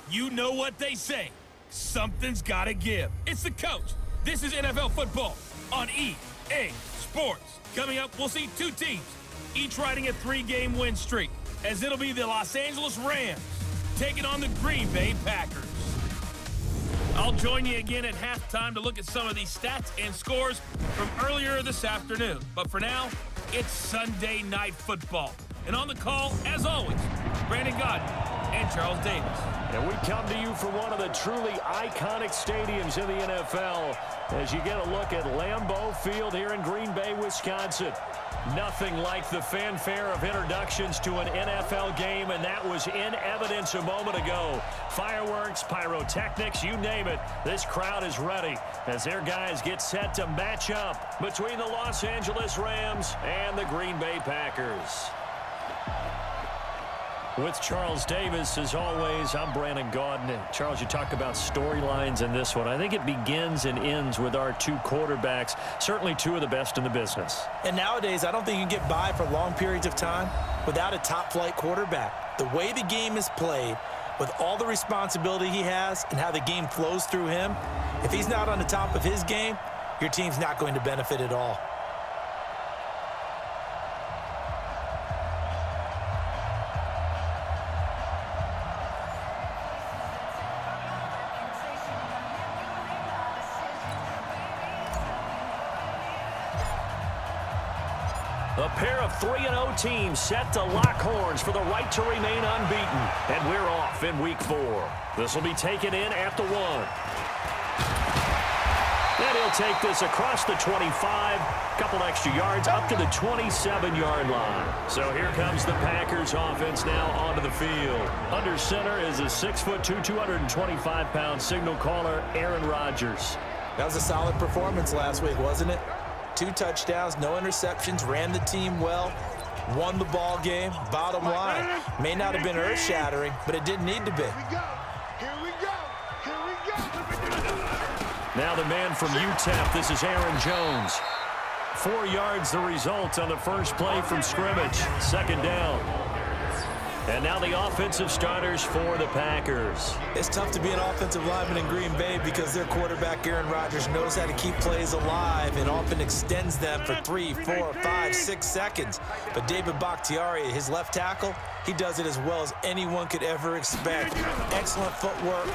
You know what they say. Something's got to give. It's the coach. This is NFL football on EA Sports. Coming up, we'll see two teams, each riding a 3-game win streak, as it'll be the Los Angeles Rams taking on the Green Bay Packers. I'll join you again at halftime to look at some of these stats and scores from earlier this afternoon. But for now, it's Sunday Night Football. And on the call, as always, Brandon Godden and Charles Davis. And we come to you from one of the truly iconic stadiums in the NFL as you get a look at Lambeau Field here in Green Bay, Wisconsin. Nothing like the fanfare of introductions to an NFL game, and that was in evidence a moment ago. Fireworks, pyrotechnics, you name it. This crowd is ready as their guys get set to match up between the Los Angeles Rams and the Green Bay Packers. With Charles Davis, as always, I'm Brandon Gaudin. Charles, you talk about storylines in this one. I think it begins and ends with our two quarterbacks, certainly two of the best in the business. And nowadays, I don't think you can get by for long periods of time without a top-flight quarterback. The way the game is played, with all the responsibility he has and how the game flows through him, if he's not on the top of his game, your team's not going to benefit at all. A pair of 3-0 teams set to lock horns for the right to remain unbeaten. And we're off in Week 4. This will be taken in at the 1. And he'll take this across the 25. Couple extra yards up to the 27-yard line. So here comes the Packers offense now onto the field. Under center is a 6'2", 225-pound signal caller, Aaron Rodgers. That was a solid performance last week, wasn't it? 2 touchdowns, no interceptions, ran the team well, won the ball game. Bottom line, may not have been earth-shattering, but it didn't need to be. Here we go. Now the man from UTEP, this is Aaron Jones. 4 yards the result on the first play from scrimmage. Second down. And now the offensive starters for the Packers. It's tough to be an offensive lineman in Green Bay because their quarterback, Aaron Rodgers, knows how to keep plays alive and often extends them for 3, 4, 5, 6 seconds. But David Bakhtiari, his left tackle, he does it as well as anyone could ever expect. Excellent footwork,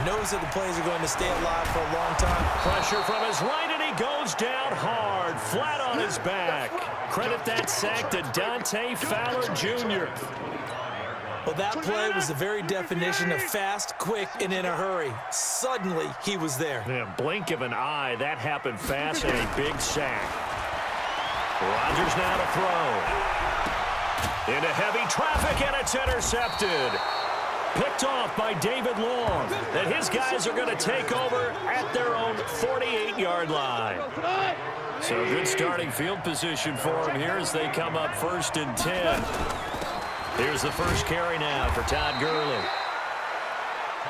knows that the plays are going to stay alive for a long time. Pressure from his right, and he goes down hard, flat on his back. Credit that sack to Dante Fowler Jr. Well, that play was the very definition of fast, quick, and in a hurry. Suddenly, he was there. Yeah, blink of an eye, that happened fast, and a big sack. Rodgers now to throw. Into heavy traffic, and it's intercepted. Picked off by David Long. And his guys are going to take over at their own 48-yard line. So good starting field position for them here as they come up 1st and 10. Here's the first carry now for Todd Gurley.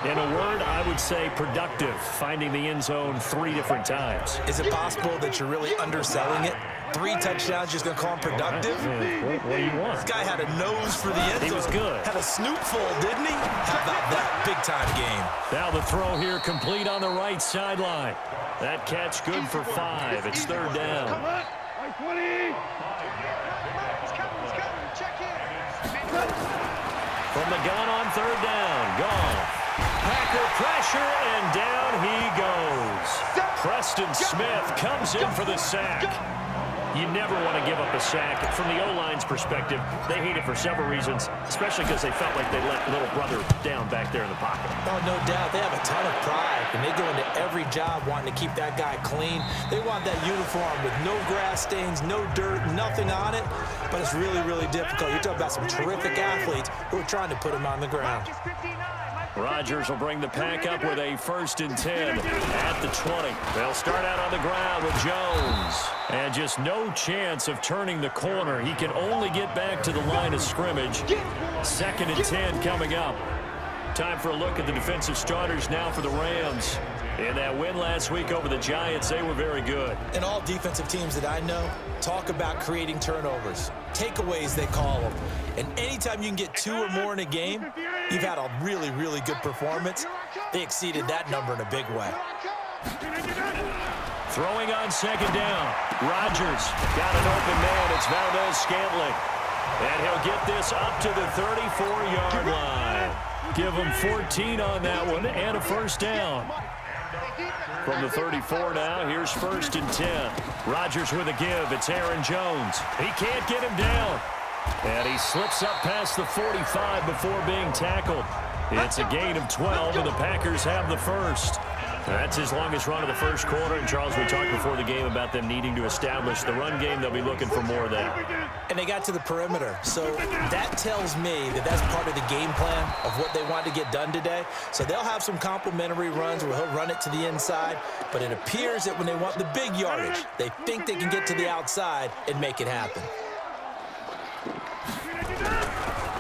In a word, I would say productive, finding the end zone 3 different times. Is it possible that you're really underselling it? 3 touchdowns, just going to call him productive? What do you want? This guy had a nose for the end zone. He was good. Had a snoopful, didn't he? How about that big-time game? Now the throw here complete on the right sideline. That catch good for 5. It's 3rd down. Come on. 20. From the gun on 3rd down, Goff. Packer pressure, and down he goes. Preston Smith comes in for the sack. You never want to give up a sack. From the O-line's perspective, they hate it for several reasons, especially because they felt like they let little brother down back there in the pocket. Oh, no doubt. They have a ton of pride, and they go into every job wanting to keep that guy clean. They want that uniform with no grass stains, no dirt, nothing on it, but it's really, really difficult. You're talking about some terrific athletes who are trying to put him on the ground. Rodgers will bring the pack up with a 1st and 10 at the 20. They'll start out on the ground with Jones. And just no chance of turning the corner. He can only get back to the line of scrimmage. 2nd and 10 coming up. Time for a look at the defensive starters now for the Rams. In that win last week over the Giants, they were very good. And all defensive teams that I know talk about creating turnovers. Takeaways, they call them. And anytime you can get 2 or more in a game, you've had a really, really good performance. They exceeded that number in a big way. Throwing on second down. Rodgers got an open man. It's Valdez-Scantling. And he'll get this up to the 34-yard line. Give him 14 on that one and a first down. From the 34 now, here's 1st and 10. Rodgers with a give. It's Aaron Jones. He can't get him down. And he slips up past the 45 before being tackled. It's a gain of 12, and the Packers have the first. That's his longest run of the first quarter. And, Charles, we talked before the game about them needing to establish the run game. They'll be looking for more of that. And they got to the perimeter. So that tells me that that's part of the game plan of what they want to get done today. So they'll have some complimentary runs where he'll run it to the inside. But it appears that when they want the big yardage, they think they can get to the outside and make it happen.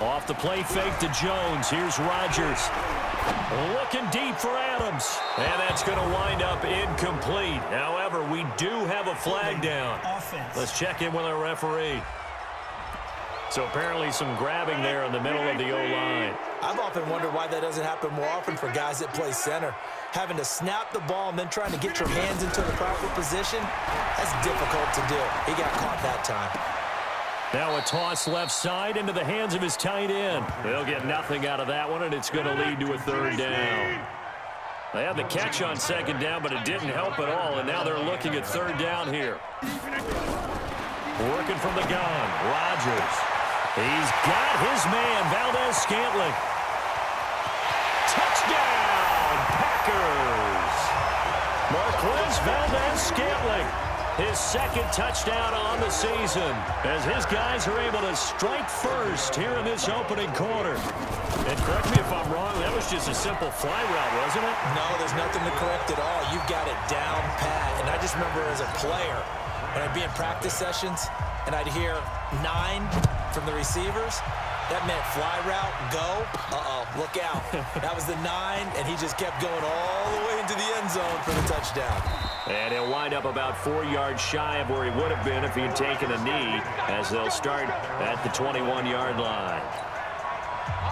Off the play fake to Jones. Here's Rodgers. Looking deep for Adams. And that's going to wind up incomplete. However, we do have a flag down. Let's check in with our referee. So apparently some grabbing there in the middle of the O-line. I've often wondered why that doesn't happen more often for guys that play center. Having to snap the ball and then trying to get your hands into the proper position, that's difficult to do. He got caught that time. Now a toss left side into the hands of his tight end. They'll get nothing out of that one, and it's going to lead to a third down. They had the catch on second down, but it didn't help at all, and now they're looking at third down here. Working from the gun, Rodgers. He's got his man, Valdez-Scantling. Touchdown, Packers! Marquez Valdez-Scantling. His second touchdown on the season as his guys are able to strike first here in this opening quarter. And correct me if I'm wrong, that was just a simple fly route, wasn't it? No, there's nothing to correct at all. You've got it down pat. And I just remember as a player, when I'd be in practice sessions and I'd hear 9 from the receivers, that meant fly route, go, look out. That was the 9, and he just kept going all the way into the end zone for the touchdown. And he'll wind up about 4 yards shy of where he would have been if he had taken a knee, as they'll start at the 21-yard line.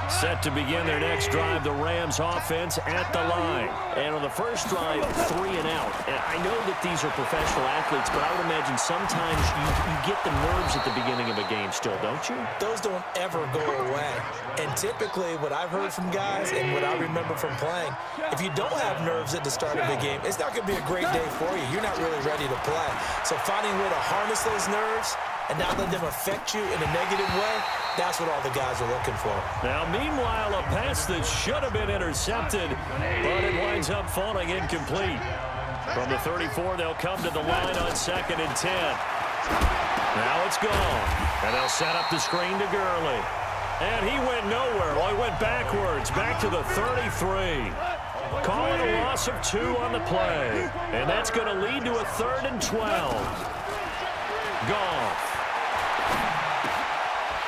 Set to begin their next drive, the Rams offense at the line. And on the first drive, 3 and out. And I know that these are professional athletes, but I would imagine sometimes you get the nerves at the beginning of a game still, don't you? Those don't ever go away. And typically what I've heard from guys and what I remember from playing, if you don't have nerves at the start of a game, it's not going to be a great day for you. You're not really ready to play. So finding a way to harness those nerves and not let them affect you in a negative way, that's what all the guys are looking for. Now, meanwhile, a pass that should have been intercepted, but it winds up falling incomplete. From the 34, they'll come to the line on 2nd and 10. Now it's gone, and they'll set up the screen to Gurley. And he went nowhere. Well, he went backwards, back to the 33. Calling a loss of 2 on the play. And that's going to lead to a 3rd and 12. Goff.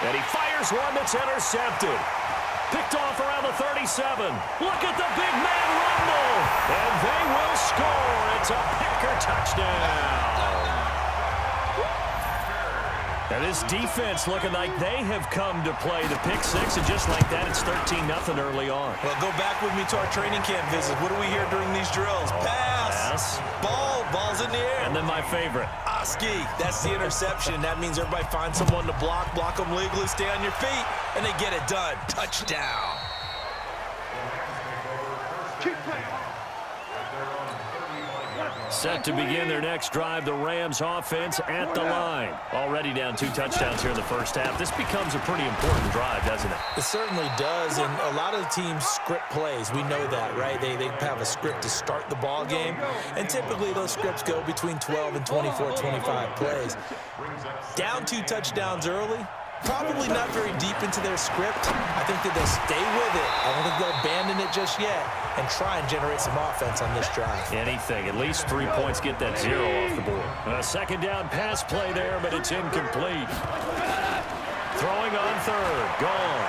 And he fires one that's intercepted. Picked off around the 37. Look at the big man rumble. And they will score. It's a Packer touchdown. Now this defense looking like they have come to play the pick 6, and just like that, it's 13-0 early on. Well, go back with me to our training camp visit. What do we hear during these drills? Pass. Ball's in the air. And then my favorite. Oski, that's the interception. That means everybody finds someone to block them legally, stay on your feet, and they get it done. Touchdown. Keep playing. Set to begin their next drive, the Rams offense at the line. Already down 2 touchdowns here in the first half. This becomes a pretty important drive, doesn't it? It certainly does, and a lot of the teams script plays. We know that, right? They have a script to start the ball game, and typically those scripts go between 12 and 24, 25 plays. Down 2 touchdowns early, probably not very deep into their script. I think that they'll stay with it. I don't think they'll abandon it just yet and try and generate some offense on this drive. Anything. At least 3 points, get that 0 off the board. A second down pass play there, but it's incomplete. throwing on third. Gone.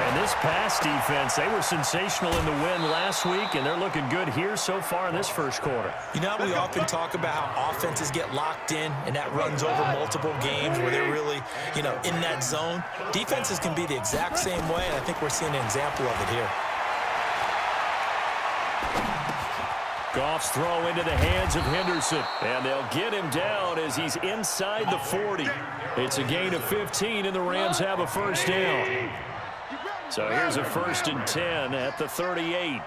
And this pass defense, they were sensational in the win last week, and they're looking good here so far in this first quarter. You know, we often talk about how offenses get locked in, and that runs over multiple games where they're really, in that zone. Defenses can be the exact same way, and I think we're seeing an example of it here. Goff's throw into the hands of Henderson, and they'll get him down as he's inside the 40. It's a gain of 15, and the Rams have a first down. So here's a 1st and 10 at the 38.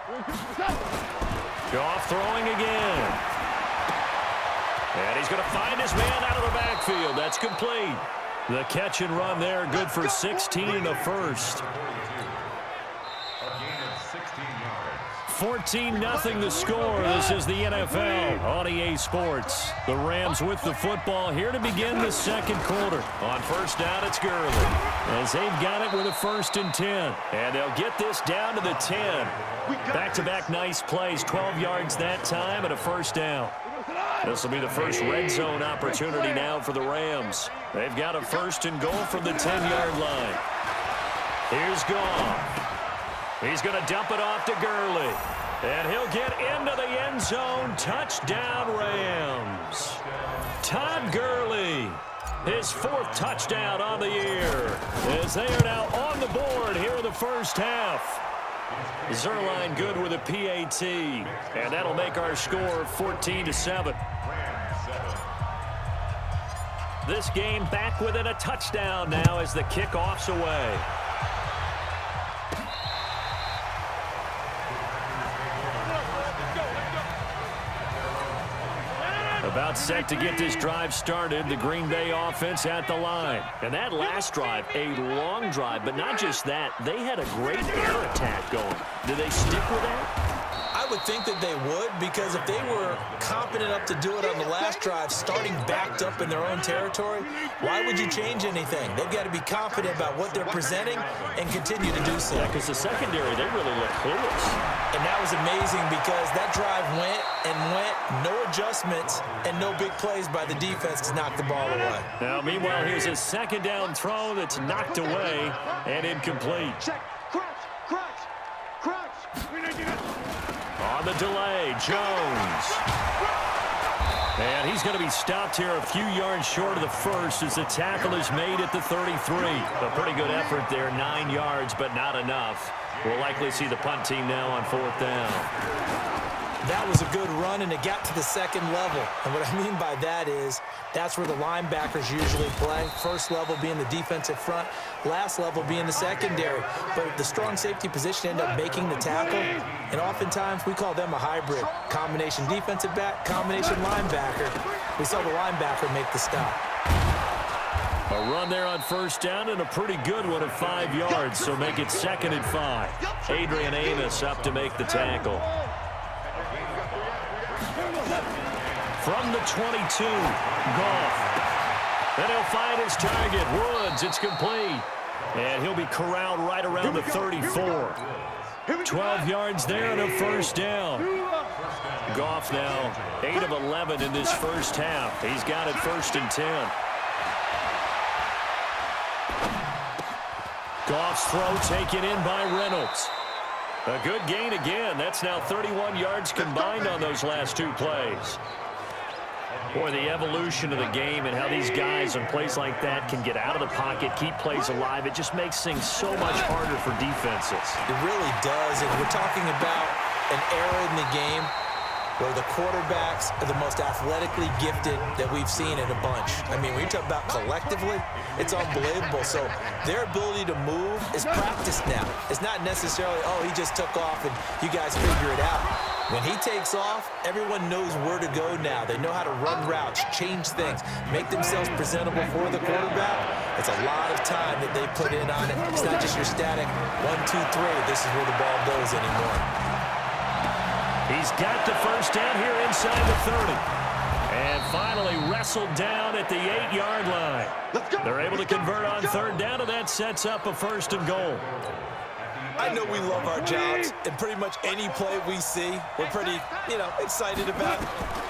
Goff throwing again. And he's going to find his man out of the backfield. That's complete. The catch and run there, good for 16 in the first. 14-0 the score. This is the NFL on EA Sports. The Rams with the football here to begin the second quarter. On first down, it's Gurley, as they've got it with a 1st and 10. And they'll get this down to the 10. Back-to-back nice plays, 12 yards that time and a first down. This will be the first red zone opportunity now for the Rams. They've got a 1st and goal from the 10-yard line. Here's Goff. He's going to dump it off to Gurley. And he'll get into the end zone. Touchdown, Rams. Todd Gurley, his 4th touchdown on the year, as they are now on the board here in the first half. Zerline good with a PAT, and that'll make our score 14-7. This game back within a touchdown now as the kickoff's away. About set to get this drive started, the Green Bay offense at the line. And that last drive, a long drive, but not just that, they had a great air attack going. Do they stick with that? I would think that they would, because if they were confident enough to do it on the last drive, starting backed up in their own territory, why would you change anything? They've got to be confident about what they're presenting and continue to do so. Yeah, because the secondary, they really look clueless. And that was amazing because that drive went and went, no adjustments, and no big plays by the defense to knock the ball away. Now, meanwhile, here's a second down throw that's knocked away and incomplete. On the delay, Jones. And he's going to be stopped here a few yards short of the first as the tackle is made at the 33. A pretty good effort there, 9 yards, but not enough. We'll likely see the punt team now on 4th down. That was a good run, and it got to the second level. And what I mean by that is that's where the linebackers usually play. First level being the defensive front, last level being the secondary. But the strong safety position ended up making the tackle, and oftentimes we call them a hybrid. Combination defensive back, combination linebacker. We saw the linebacker make the stop. A run there on first down and a pretty good one of 5 yards, so make it 2nd and 5. Adrian Amos up to make the tackle. From the 22, Goff. Then he'll find his target, Woods. It's complete. And he'll be corralled right around the 34. 12 yards there and a first down. Goff now 8 of 11 in this first half. He's got it 1st and 10. Goff's throw taken in by Reynolds. A good gain again. That's now 31 yards combined on those last 2 plays. Boy, the evolution of the game and how these guys in plays like that can get out of the pocket, keep plays alive, it just makes things so much harder for defenses. It really does, and we're talking about an era in the game where the quarterbacks are the most athletically gifted that we've seen in a bunch. I mean, when you talk about collectively, it's unbelievable. So their ability to move is practiced now. It's not necessarily, oh, he just took off and you guys figure it out. When he takes off, everyone knows where to go now. They know how to run routes, change things, make themselves presentable for the quarterback. It's a lot of time that they put in on it. It's not just your static 1, 2, 3. This is where the ball goes anymore. He's got the first down here inside the 30. And finally wrestled down at the 8-yard line. They're able to convert on 3rd down, and that sets up a 1st and goal. I know we love our jobs, and pretty much any play we see, we're pretty, excited about it.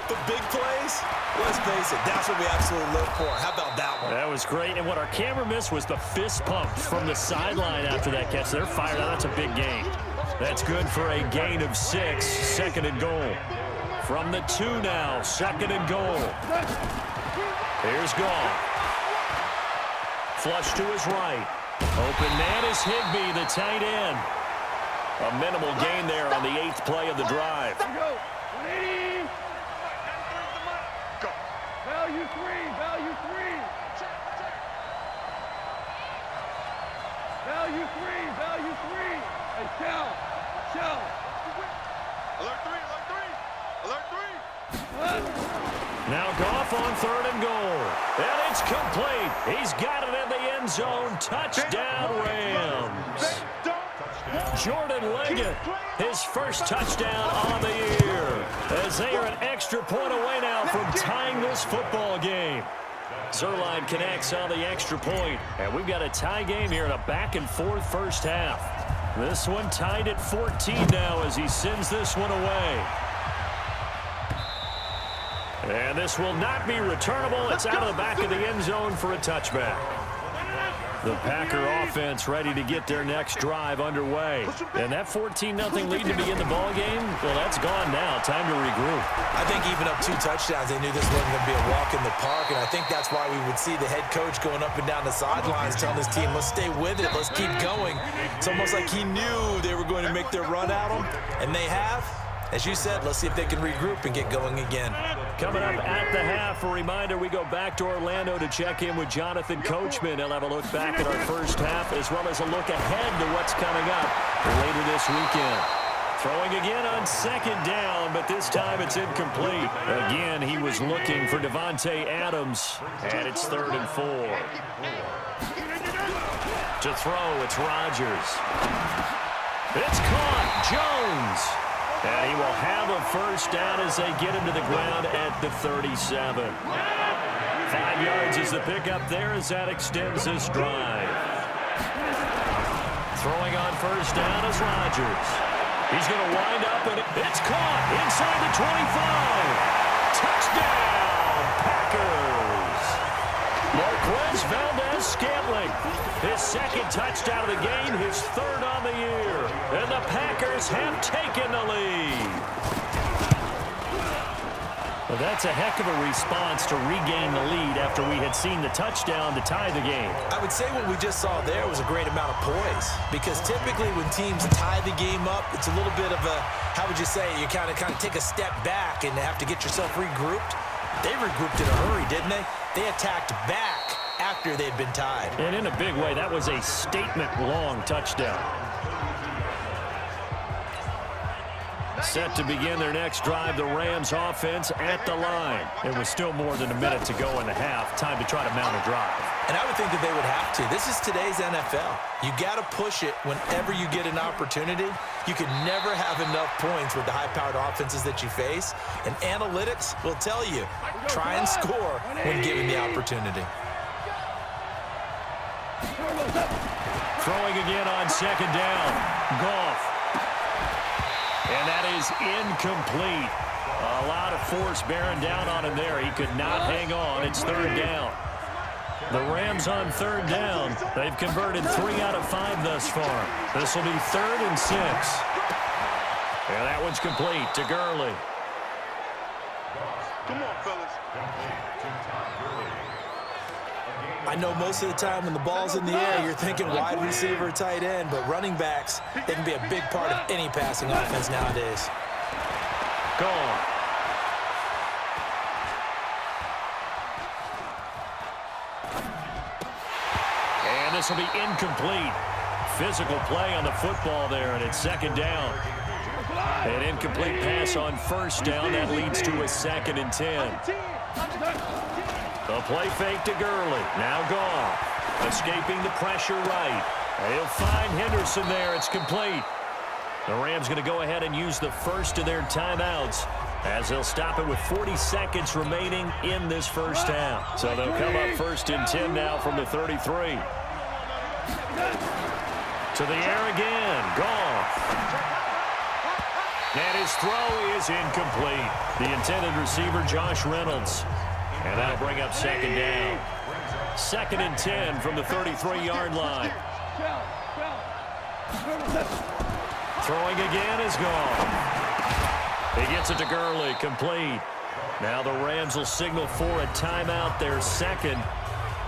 But big plays, let's face it, that's what we absolutely live for. How about that one? That was great, and what our camera missed was the fist pump from the sideline after that catch. They're fired out. That's a big gain. That's good for a gain of 6, second and goal. From the 2 now, second and goal. Here's Goff. Flush to his right. Open man is Higbee, the tight end. A minimal gain there on the 8th play of the drive. Go. 180. Go. Value 3. Value 3. Value 3. Value 3. Hey, shell. Shell. Alert 3. Alert 3. Alert 3. Now Goff on 3rd and goal. And it's complete. He's got it in the end zone. Touchdown, Rams. Jordan Leggett, his first touchdown on the year, as they are an extra point away now from tying this football game. Zerline connects on the extra point, and we've got a tie game here in a back-and-forth first half. This one tied at 14 now as he sends this one away. And this will not be returnable. It's out of the back of the end zone for a touchback. The Packer offense ready to get their next drive underway. And that 14-0 lead to begin the ball game, well, that's gone now. Time to regroup. I think even up 2 touchdowns, they knew this wasn't going to be a walk in the park, and I think that's why we would see the head coach going up and down the sidelines telling his team, let's stay with it, let's keep going. It's almost like he knew they were going to make their run at him, and they have. As you said, let's see if they can regroup and get going again. Coming up at the half, a reminder, we go back to Orlando to check in with Jonathan Coachman. He'll have a look back at our first half as well as a look ahead to what's coming up later this weekend. Throwing again on 2nd down, but this time it's incomplete. Again, he was looking for Devontae Adams, and it's 3rd and 4. To throw, it's Rodgers. It's caught, Jones. And he will have a first down as they get him to the ground at the 37. 5 yards is the pickup there as that extends this drive. Throwing on first down is Rodgers. He's going to wind up, and it's caught inside the 25. Touchdown, Packers. Marquez Valdez-Scantling, his 2nd touchdown of the game, his 3rd on the year. And the Packers have taken the lead. Well, that's a heck of a response to regain the lead after we had seen the touchdown to tie the game. I would say what we just saw there was a great amount of poise, because typically when teams tie the game up, it's a little bit of a, how would you say, you kind of take a step back and have to get yourself regrouped. They regrouped in a hurry, didn't they? They attacked back after they'd been tied. And in a big way, that was a statement-long touchdown. Set to begin their next drive, the Rams offense at the line. It was still more than a minute to go in the half. Time to try to mount a drive. And I would think that they would have to. This is today's NFL. You got to push it whenever you get an opportunity. You can never have enough points with the high-powered offenses that you face. And analytics will tell you, try and score when given the opportunity. Throwing again on 2nd down. Goff. And that is incomplete. A lot of force bearing down on him there. He could not hang on. It's 3rd down. The Rams on 3rd down. They've converted 3 out of 5 thus far. This will be 3rd and 6. And that one's complete to Gurley. Come on, fellas. I know most of the time when the ball's in the air, you're thinking wide receiver, tight end, but running backs, they can be a big part of any passing offense nowadays. Gone. And this will be incomplete. Physical play on the football there, and it's 2nd down. An incomplete pass on 1st down. That leads to a 2nd and 10. The play fake to Gurley. Now Goff. Escaping the pressure right. He'll find Henderson there. It's complete. The Rams going to go ahead and use the first of their timeouts as they'll stop it with 40 seconds remaining in this first half. So they'll come up 1st and 10 now from the 33. To the air again. Goff. That his throw is incomplete. The intended receiver, Josh Reynolds. And that'll bring up second down. 2nd and 10 from the 33-yard line. Throwing again is gone. He gets it to Gurley, complete. Now the Rams will signal for a timeout, their second,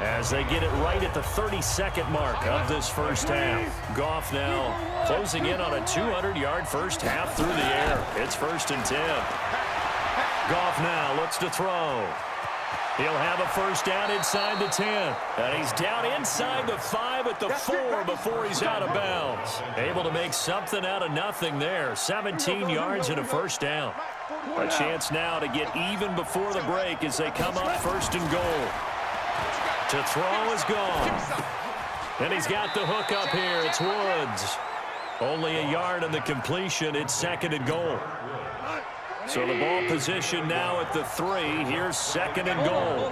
as they get it right at the 32nd mark of this first half. Goff now closing in on a 200-yard first half through the air. It's 1st and 10. Goff now looks to throw. He'll have a first down inside the 10. And he's down inside the 5 at the 4 before he's out of bounds. Able to make something out of nothing there. 17 yards and a first down. A chance now to get even before the break as they come up 1st and goal. To throw is gone. And he's got the hook up here. It's Woods. Only a yard on the completion. It's 2nd and goal. So the ball position now at the 3. Here's 2nd and goal.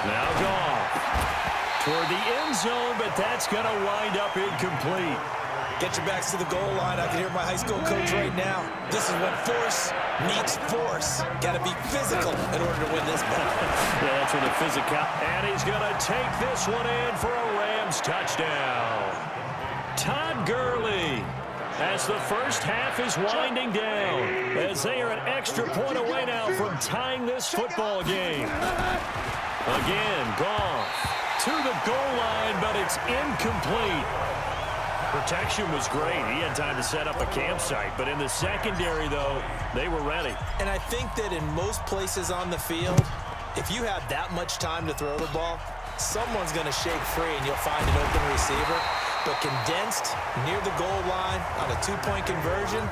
Now Goff toward the end zone, but that's going to wind up incomplete. Get your backs to the goal line. I can hear my high school coach right now. This is when force meets force. Got to be physical in order to win this ball. Yeah, that's where the physical. And he's going to take this one in for a Rams touchdown. Todd Gurley, as the first half is winding down, as they are an extra point away now from tying this football game. Again, Goff to the goal line, but it's incomplete. Protection was great. He had time to set up a campsite, but in the secondary, though, they were ready. And I think that in most places on the field, if you have that much time to throw the ball, someone's going to shake free and you'll find an open receiver. But condensed near the goal line on a 2-point conversion,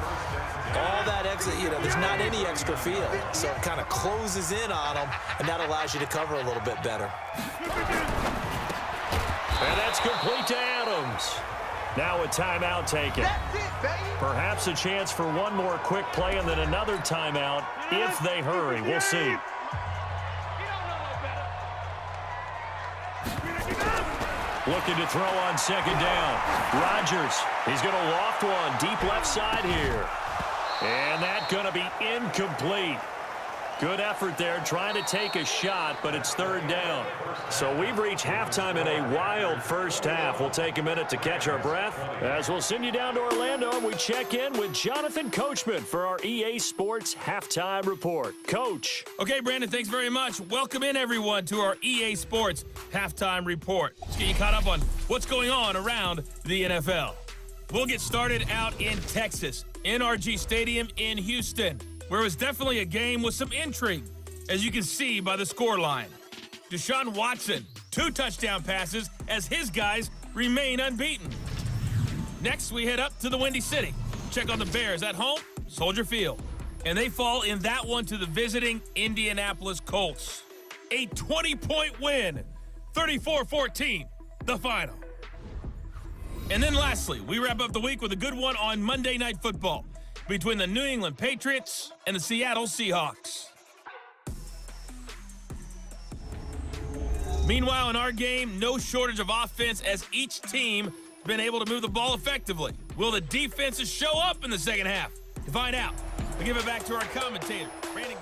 all that exit, there's not any extra field. So it kind of closes in on them, and that allows you to cover a little bit better. And that's complete to Adams. Now a timeout taken. Perhaps a chance for one more quick play and then another timeout if they hurry. We'll see. Looking to throw on 2nd down. Rodgers, he's going to loft one deep left side here. And that's going to be incomplete. Good effort there, trying to take a shot, but it's 3rd down. So we've reached halftime in a wild first half. We'll take a minute to catch our breath as we'll send you down to Orlando and we check in with Jonathan Coachman for our EA Sports Halftime Report. Coach. Okay, Brandon, thanks very much. Welcome in, everyone, to our EA Sports Halftime Report. Let's get you caught up on what's going on around the NFL. We'll get started out in Texas, NRG Stadium in Houston, where it was definitely a game with some intrigue, as you can see by the scoreline. Deshaun Watson, 2 touchdown passes as his guys remain unbeaten. Next, we head up to the Windy City. Check on the Bears at home, Soldier Field. And they fall in that one to the visiting Indianapolis Colts. A 20-point win, 34-14, the final. And then lastly, we wrap up the week with a good one on Monday Night Football between the New England Patriots and the Seattle Seahawks. Meanwhile, in our game, no shortage of offense as each team has been able to move the ball effectively. Will the defenses show up in the second half? To find out, we'll give it back to our commentator, Brandon.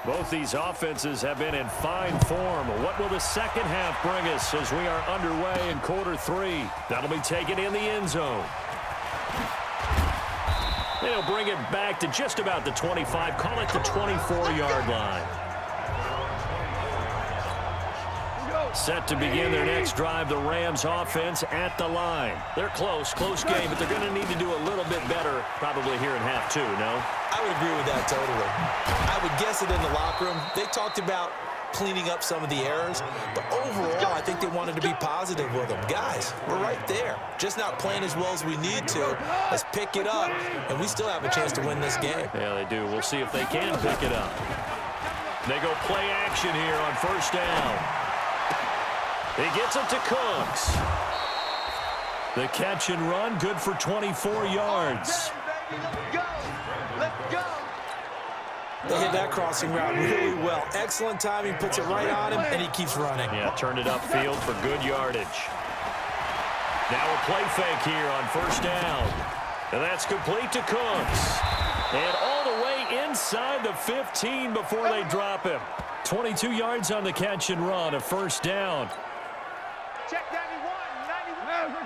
Both these offenses have been in fine form. What will the second half bring us as we are underway in quarter 3? That'll be taken in the end zone. They'll bring it back to just about the 25, call it the 24-yard line. Set to begin their next drive, the Rams offense at the line. They're close game, but they're going to need to do a little bit better probably here in half 2, no? I would agree with that totally. I would guess it in the locker room. They talked about cleaning up some of the errors, but overall, I think they wanted to be positive with them. Guys, we're right there. Just not playing as well as we need to. Let's pick it up, and we still have a chance to win this game. Yeah, they do. We'll see if they can pick it up. They go play action here on first down. He gets it to Cooks. The catch and run, good for 24 yards. Let's go. They hit that crossing route really well. Excellent timing, puts it right on him, and he keeps running. Yeah, turned it upfield for good yardage. Now a play fake here on first down. And that's complete to Cooks. And all the way inside the 15 before they drop him. 22 yards on the catch and run, a first down. Check 91. 91.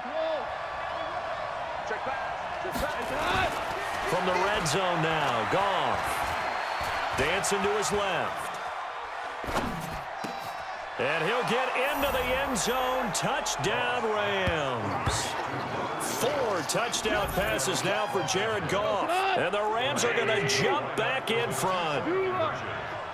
Check pass. From the red zone now, Goff. Dancing to his left. And he'll get into the end zone. Touchdown, Rams. 4 touchdown passes now for Jared Goff. And the Rams are going to jump back in front.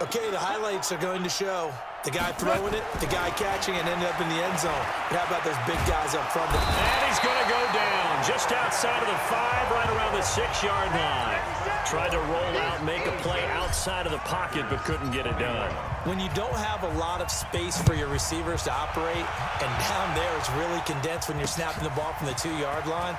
Okay, the highlights are going to show the guy throwing it, the guy catching it, and ended up in the end zone. But how about those big guys up front? And he's going to go down just outside of the 5, right around the 6-yard line. Tried to roll out, make a play outside of the pocket, but couldn't get it done. When you don't have a lot of space for your receivers to operate, and down there it's really condensed when you're snapping the ball from the 2-yard line,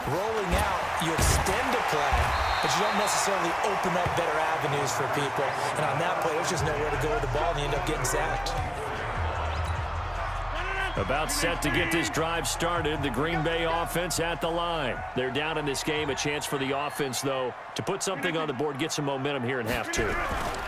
rolling out, you extend a play, but you don't necessarily open up better avenues for people. And on that play, there's just nowhere to go with the ball, and you end up getting sacked. About set to get this drive started, the Green Bay offense at the line. They're down in this game. A chance for the offense, though, to put something on the board, get some momentum here in half 2.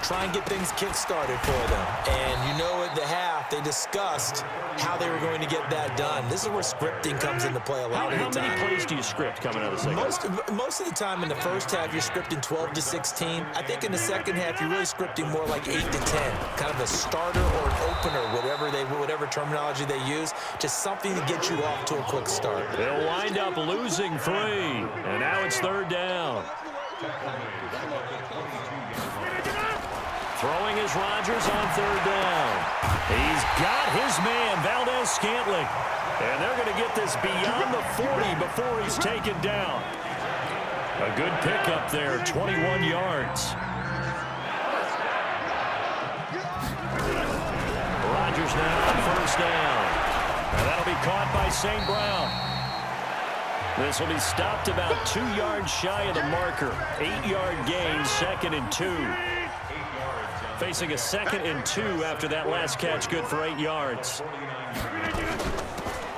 Try and get things kick-started for them. And you know at the half, they discussed how they were going to get that done. This is where scripting comes into play a lot of the time. How many plays do you script coming out of the second half? Most of the time in the first half, you're scripting 12 to 16. I think in the second half, you're really scripting more like 8 to 10. Kind of a starter or an opener, whatever terminology they use. Just something to get you off to a quick start. They'll wind up losing 3. And now it's third down. Throwing is Rodgers on third down. He's got his man, Valdez-Scantling. And they're going to get this beyond the 40 before he's taken down. A good pickup there, 21 yards. Rodgers now on first down. And that'll be caught by St. Brown. This will be stopped about 2 yards shy of the marker. 8-yard gain, 2nd and 2. Facing a 2nd and 2 after that last catch, good for 8 yards.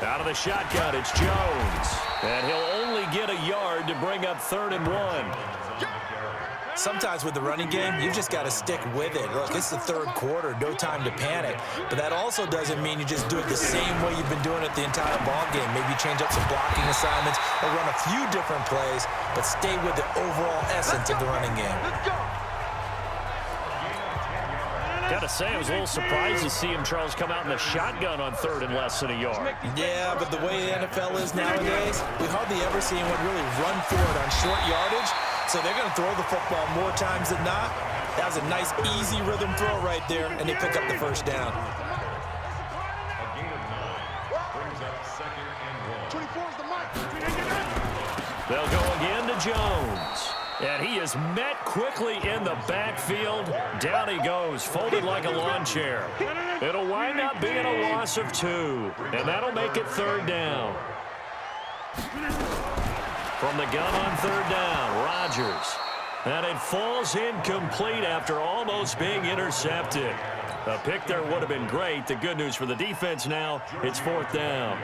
Out of the shotgun, it's Jones. And he'll only get a yard to bring up 3rd and 1. Sometimes with the running game, you've just got to stick with it. Look, it's the third quarter, no time to panic. But that also doesn't mean you just do it the same way you've been doing it the entire ball game. Maybe change up some blocking assignments or run a few different plays, but stay with the overall essence of the running game. Got to say, I was a little surprised to see him, Charles, come out in the shotgun on 3rd and less than a yard. Yeah, but the way the NFL is nowadays, we hardly ever see anyone really run for it on short yardage. So they're going to throw the football more times than not. That was a nice, easy rhythm throw right there, and they pick up the first down. They'll go again to Jones. And he is met quickly in the backfield. Down he goes, folded like a lawn chair. It'll wind up being a loss of 2. And that'll make it 3rd down. From the gun on 3rd down, Rodgers. And it falls incomplete after almost being intercepted. A pick there would have been great. The good news for the defense now, it's 4th down.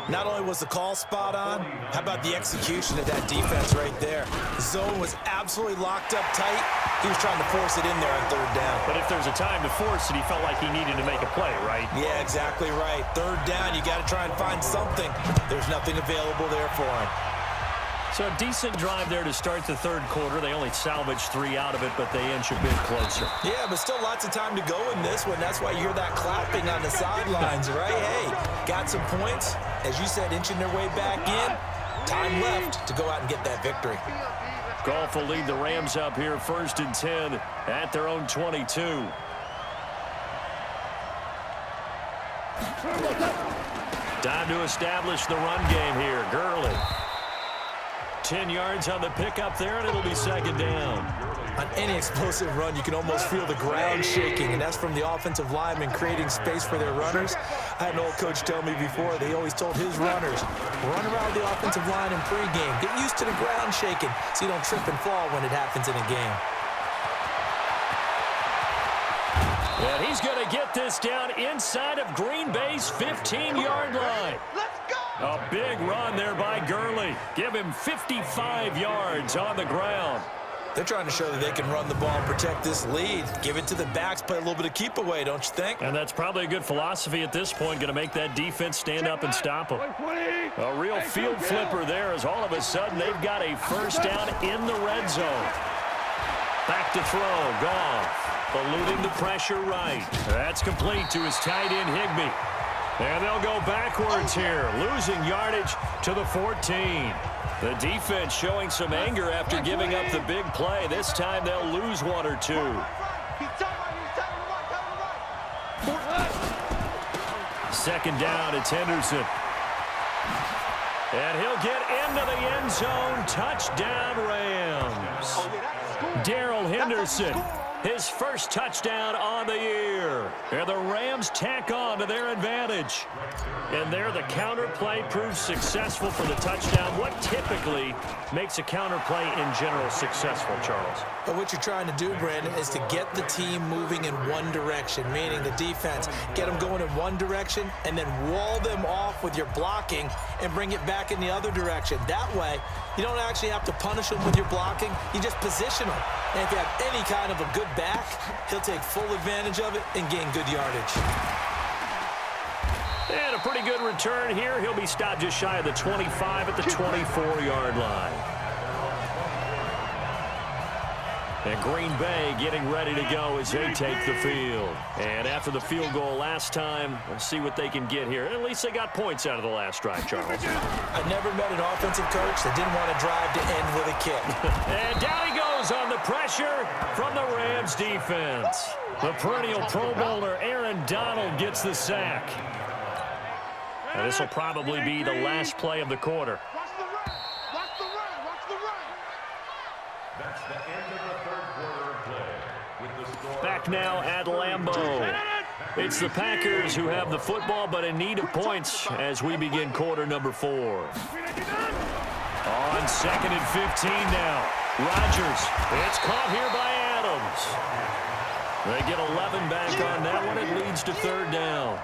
Not only was the call spot on, how about the execution of that defense right there? The zone was absolutely locked up tight. He was trying to force it in there on 3rd down. But if there's a time to force it, he felt like he needed to make a play, right? Yeah, exactly right. 3rd down, you got to try and find something. There's nothing available there for him. So a decent drive there to start the 3rd quarter. They only salvaged 3 out of it, but they inch a bit closer. Yeah, but still lots of time to go in this one. That's why you hear that clapping on the sidelines, right? Hey, got some points. As you said, inching their way back in. Time left to go out and get that victory. Goff will lead the Rams up here 1st and 10 at their own 22. Time to establish the run game here. Gurley. 10 yards on the pickup there, and it'll be 2nd down. On any explosive run, you can almost feel the ground shaking, and that's from the offensive linemen creating space for their runners. I had an old coach tell me before, they always told his runners, run around the offensive line in pregame. Get used to the ground shaking so you don't trip and fall when it happens in a game. And he's going to get this down inside of Green Bay's 15-yard line. Let's go! A big run there by Gurley. Give him 55 yards on the ground. They're trying to show that they can run the ball and protect this lead. Give it to the backs, play a little bit of keep away, don't you think? And that's probably a good philosophy at this point, going to make that defense stand up and stop them. A real field flipper there as all of a sudden they've got a first down in the red zone. Back to throw, Goff, eluding the pressure right. That's complete to his tight end, Higbee. And they'll go backwards here, losing yardage to the 14. The defense showing some anger after giving up the big play. This time they'll lose one or two. Second down, it's Henderson. And he'll get into the end zone. Touchdown, Rams. Darrell Henderson, his first touchdown on the year. And the Rams tack on to their advantage. And there the counter play proves successful for the touchdown. What typically makes a counter play in general successful, Charles? But what you're trying to do, Brandon, is to get the team moving in one direction, meaning the defense, get them going in one direction and then wall them off with your blocking and bring it back in the other direction. That way, you don't actually have to punish them with your blocking. You just position them. And if you have any kind of a good back, he'll take full advantage of it and gain good yardage. And a pretty good return here. He'll be stopped just shy of the 25 at the 24-yard line. And Green Bay getting ready to go as they take the field. And after the field goal last time, we'll see what they can get here. At least they got points out of the last drive, Charles. I never met an offensive coach that didn't want to drive to end with a kick. And down he goes on the pressure from the Rams defense. The perennial Pro Bowler Aaron Donald gets the sack. And this will probably be the last play of the quarter. Watch the run. Watch the run. Watch the run. That's the end of the third quarter of play. With the score Back now at Lambeau. It's the Packers who have the football, but in need of points as we begin quarter number 4. On second and 15 now. Rodgers. It's caught here by Adams. They get 11 back on that one. It leads to third down.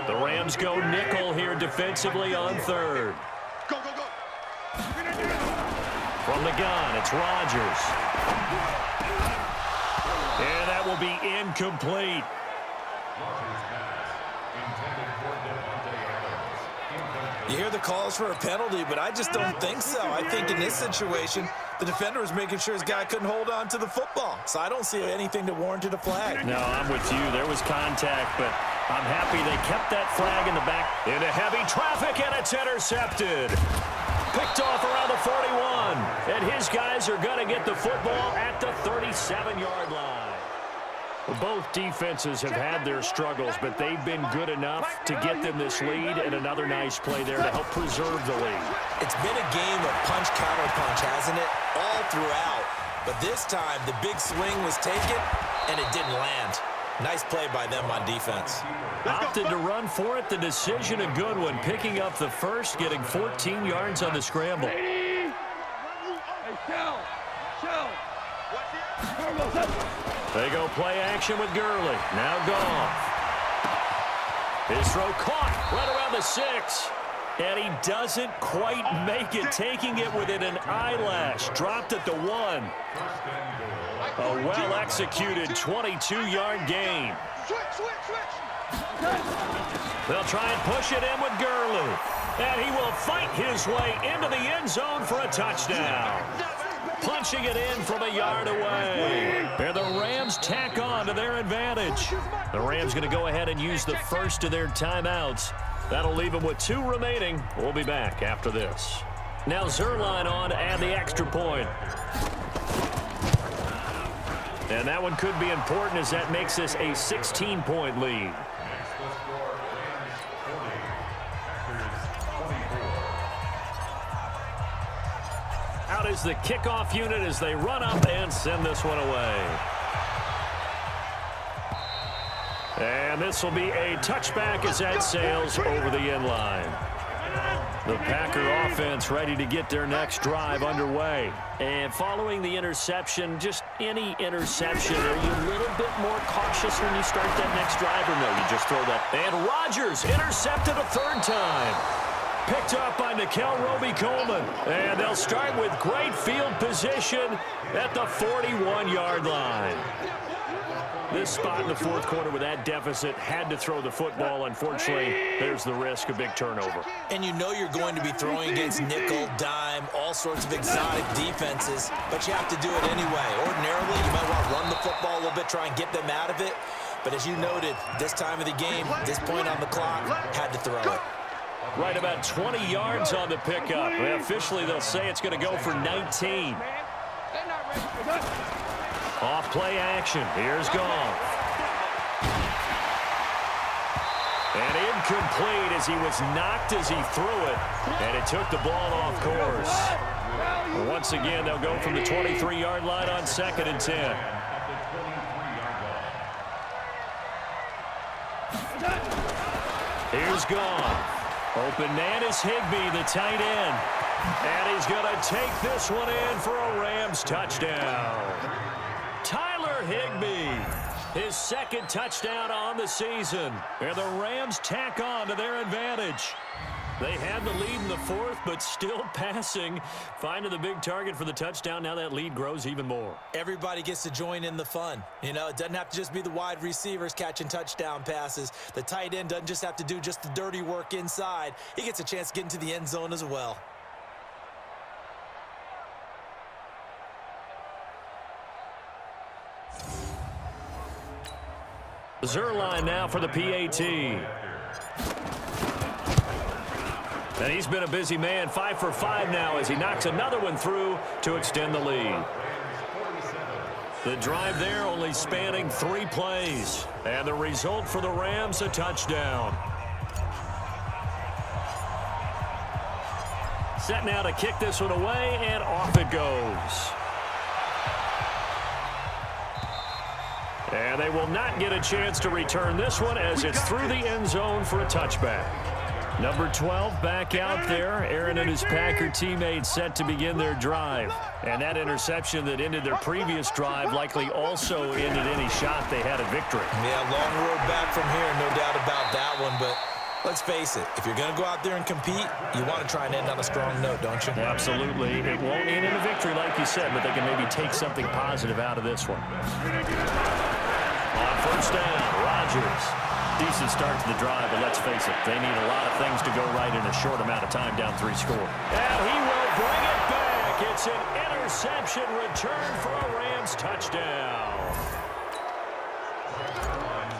The Rams go nickel here defensively on third. Go, go, go. From the gun, it's Rodgers. And that will be incomplete. You hear the calls for a penalty, but I just don't think so. I think in this situation, the defender was making sure his guy couldn't hold on to the football. So I don't see anything that warranted a flag. No, I'm with you. There was contact, but I'm happy they kept that flag in the back. Into heavy traffic, and it's intercepted. Picked off around the 41. And his guys are going to get the football at the 37-yard line. Both defenses have had their struggles, but they've been good enough to get them this lead, and another nice play there to help preserve the lead. It's been a game of punch-counter-punch, hasn't it? All throughout. But this time, the big swing was taken, and it didn't land. Nice play by them on defense. Opted to run for it. The decision a good one. Picking up the first, getting 14 yards on the scramble. Hey, Shell. They go play action with Gurley. Now Goff. His throw caught right around the 6. And he doesn't quite make it, taking it within an eyelash. Dropped at the 1. A well-executed 22-yard gain. They'll try and push it in with Gurley. And he will fight his way into the end zone for a touchdown. Punching it in from a yard away. And the Rams tack on to their advantage. The Rams going to go ahead and use the first of their timeouts. That'll leave them with 2 remaining. We'll be back after this. Now Zerline on to add the extra point. And that one could be important as that makes this a 16-point lead. Out is the kickoff unit as they run up and send this one away. And this will be a touchback as that sails over the end line. The Packer offense ready to get their next drive underway. And following the interception, just any interception, are you a little bit more cautious when you start that next drive, or no, you just throw that? And Rodgers intercepted a 3rd time. Picked up by Nikel Roby-Coleman. And they'll start with great field position at the 41-yard line. This spot in the fourth quarter with that deficit had to throw the football. Unfortunately, there's the risk of big turnover. And you know you're going to be throwing against nickel, dime, all sorts of exotic defenses, but you have to do it anyway. Ordinarily, you might want to run the football a little bit, try and get them out of it. But as you noted, this time of the game, this point on the clock, had to throw it. Right about 20 yards on the pickup. Well, officially, they'll say it's going to go for 19. Off play action. Here's Goff. And incomplete as he was knocked as he threw it. And it took the ball off course. Once again, they'll go from the 23-yard line on 2nd and 10. Here's Goff. Open man is Higbee, the tight end. And he's going to take this one in for a Rams touchdown. Tyler Higbee, his second touchdown on the season. And the Rams tack on to their advantage. They had the lead in the fourth, but still passing. Finding the big target for the touchdown. Now that lead grows even more. Everybody gets to join in the fun. You know, it doesn't have to just be the wide receivers catching touchdown passes. The tight end doesn't just have to do just the dirty work inside. He gets a chance to get into the end zone as well. Zerline now for the PAT. And he's been a busy man, 5 for 5 now as he knocks another one through to extend the lead. The drive there only spanning 3 plays. And the result for the Rams, a touchdown. Set now to kick this one away, and off it goes. And they will not get a chance to return this one as it's through the end zone for a touchback. Number 12 back out there. Aaron and his Packer teammates set to begin their drive. And that interception that ended their previous drive likely also ended any shot they had at victory. Yeah, long road back from here, no doubt about that one. But let's face it, if you're going to go out there and compete, you want to try and end on a strong note, don't you? Absolutely. It won't end in a victory like you said, but they can maybe take something positive out of this one. On first down, Rodgers. Decent start to the drive, but let's face it, they need a lot of things to go right in a short amount of time down 3 score. And he will bring it back. It's an interception return for a Rams touchdown.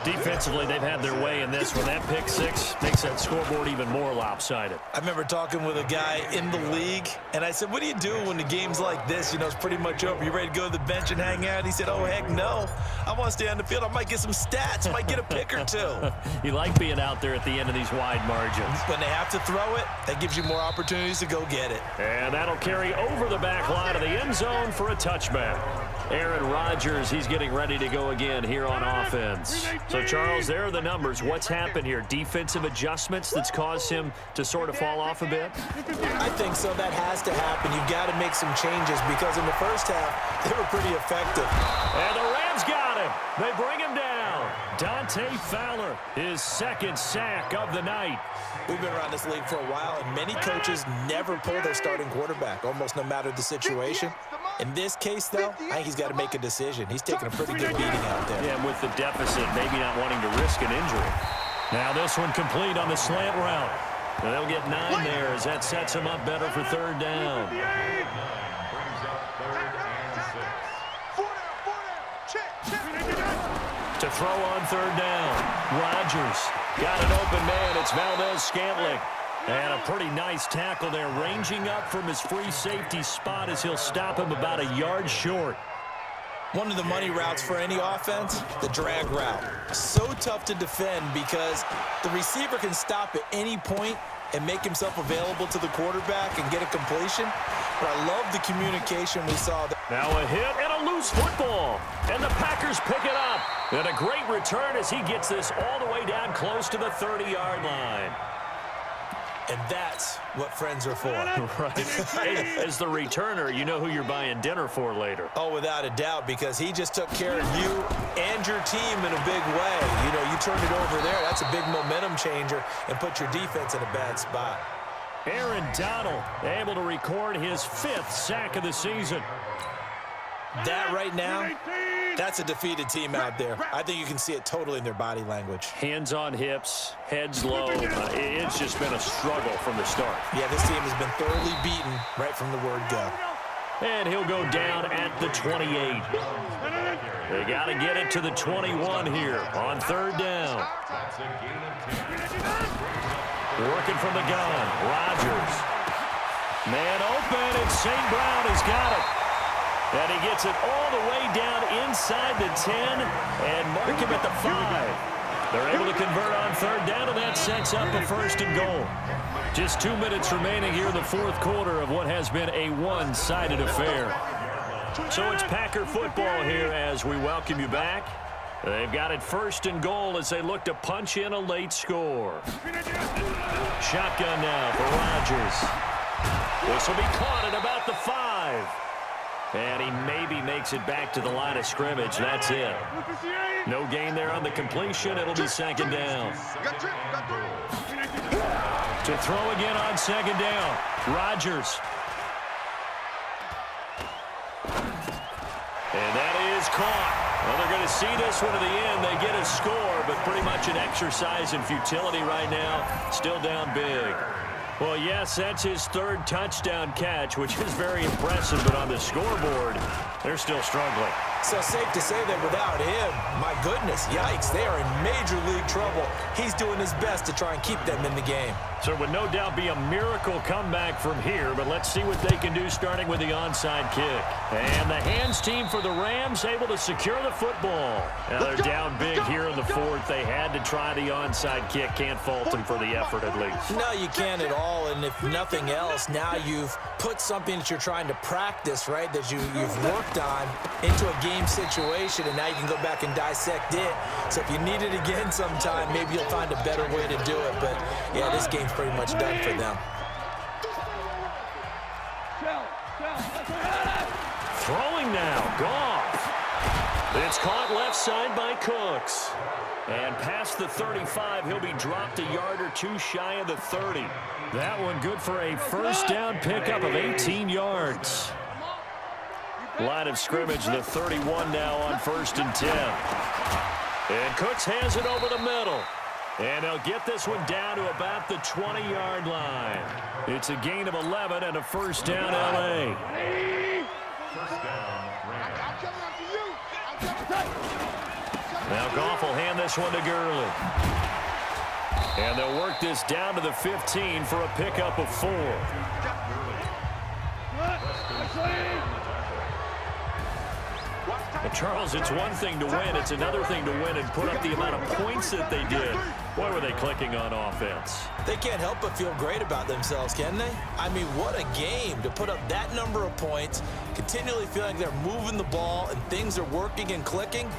Defensively, they've had their way in this one. That pick 6 makes that scoreboard even more lopsided. I remember talking with a guy in the league, and I said, what do you do when the game's like this? You know, it's pretty much over. You ready to go to the bench and hang out? He said, oh, heck no. I want to stay on the field. I might get some stats. Might get a pick or 2. You like being out there at the end of these wide margins. When they have to throw it, that gives you more opportunities to go get it. And that'll carry over the back line of the end zone for a touchback. Aaron Rodgers, he's getting ready to go again here on offense. So, Charles, there are the numbers. What's happened here? Defensive adjustments that's caused him to sort of fall off a bit? I think so. That has to happen. You've got to make some changes because in the first half, they were pretty effective. And the Rams got him. They bring him down. Dante Fowler, his second sack of the night. We've been around this league for a while, and many coaches never pull their starting quarterback, almost no matter the situation. In this case, though, I think he's got to make a decision. He's taking a pretty good beating out there. Yeah, with the deficit, maybe not wanting to risk an injury. Now this one complete on the slant route. And they'll get 9 there as that sets him up better for 3rd down. To throw on 3rd down, Rodgers got an open man. It's Valdez-Scantling. And a pretty nice tackle there, ranging up from his free safety spot as he'll stop him about a yard short. One of the money routes for any offense, the drag route. So tough to defend because the receiver can stop at any point and make himself available to the quarterback and get a completion. But I love the communication we saw there. Now a hit and a loose football. And the Packers pick it up. And a great return as he gets this all the way down close to the 30-yard line. And that's what friends are for. Right. As the returner, you know who you're buying dinner for later. Oh, without a doubt, because he just took care of you and your team in a big way. You know, you turned it over there. That's a big momentum changer and put your defense in a bad spot. Donald able to record his 5th sack of the season. That right now, that's a defeated team out there. I think you can see it totally in their body language. Hands on hips, heads low. It's just been a struggle from the start. Yeah, this team has been thoroughly beaten right from the word go. And he'll go down at the 28. They got to get it to the 21 here on 3rd down. Working from the gun, Rodgers. Man open, and St. Brown has got it. And he gets it all the way down inside the 10 and mark him at the 5. They're able to convert on 3rd down, and that sets up a 1st and goal. Just 2 minutes remaining here in the 4th quarter of what has been a one-sided affair. So it's Packer football here as we welcome you back. They've got it 1st and goal as they look to punch in a late score. Shotgun now for Rodgers. This will be caught at about the 5. And he maybe makes it back to the line of scrimmage. That's it. No gain there on the completion. It'll be 2nd down. To throw again on 2nd down. Rodgers. And that is caught. Well, they're going to see this one to the end. They get a score, but pretty much an exercise in futility right now. Still down big. Well, yes, that's his 3rd touchdown catch, which is very impressive, but on the scoreboard, they're still struggling. So safe to say that without him, my goodness, yikes, they are in major league trouble. He's doing his best to try and keep them in the game. So it would no doubt be a miracle comeback from here, but let's see what they can do starting with the onside kick. And the hands team for the Rams able to secure the football. Now they're down big here in the 4th. They had to try the onside kick. Can't fault them for the effort at least. No, you can't at all, and if nothing else, now you've put something that you're trying to practice, right, that you've worked on into a game situation, and now you can go back and dissect it. So if you need it again sometime, maybe you'll find a better way to do it. But, yeah, this game's pretty much done for them. Throwing now, Goff. It's caught left side by Cooks. And past the 35, he'll be dropped a yard or 2 shy of the 30. That one good for a 1st down pickup of 18 yards. Line of scrimmage, the 31 now on 1st and 10. And Cooks has it over the middle. And they'll get this one down to about the 20-yard line. It's a gain of 11 and a 1st down, L.A. Now Goff will hand this one to Gurley. And they'll work this down to the 15 for a pickup of 4. But Charles, it's one thing to win. It's another thing to win and put up the amount of points that they did. Boy, were they clicking on offense. They can't help but feel great about themselves, can they? I mean, what a game to put up that number of points, continually feeling they're moving the ball and things are working and clicking.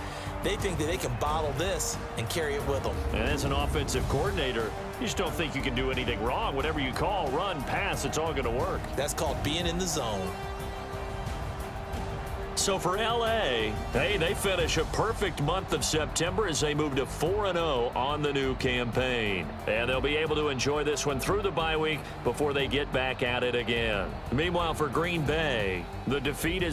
They think that they can bottle this and carry it with them. And as an offensive coordinator, you just don't think you can do anything wrong. Whatever you call, run, pass, it's all going to work. That's called being in the zone. So for L.A., they finish a perfect month of September as they move to 4-0 on the new campaign. And they'll be able to enjoy this one through the bye week before they get back at it again. Meanwhile, for Green Bay, the defeat is